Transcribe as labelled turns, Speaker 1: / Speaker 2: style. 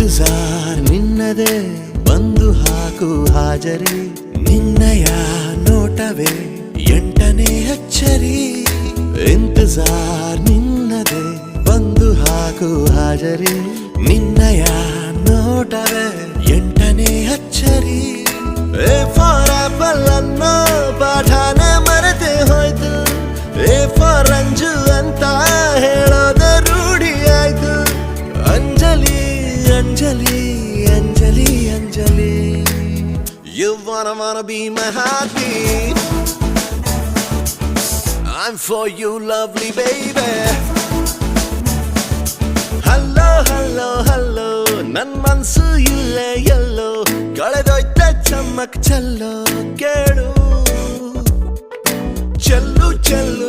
Speaker 1: ಇಂತಜಾರ್ ನಿನ್ನದೇ ಬಂದು ಹಾಕು ಹಾಜರಿ ನಿನ್ನಯ ನೋಟವೇ ಎಂಟನೇ ಅಚ್ಚರಿ ಇಂತಜಾರ್ ನಿನ್ನದೇ ಬಂದು ಹಾಕು ಹಾಜರಿ ನಿನ್ನಯ ನೋಟವೇ ಎಂಟನೇ ಅಚ್ಚರಿ ಎ ಫಾರ್ ಆಪಲ್ ಅನ್ನೋ ಪಾಠಾನೆ ಮರೆತೆ ಹೋಯ್ತು ಎ ಫಾರ್ ಅಂಜು ಅಂತ ಹೇಳೋದ ರೂಢಿ ಆಯ್ತು Anjali Anjali Anjali Anjali You wanna be my heartbeat I'm for you lovely baby Hello hello hello ನನ್ ಮನ್ಸು ಇಲ್ಲೇ ಎಲ್ಲೋ ಕಳೆದೋಯ್ತ ಚಮ್ಮಕ್ ಚಲ್ಲೋ ಕೇಳು ಚೆಲ್ಲು ಚೆಲ್ಲು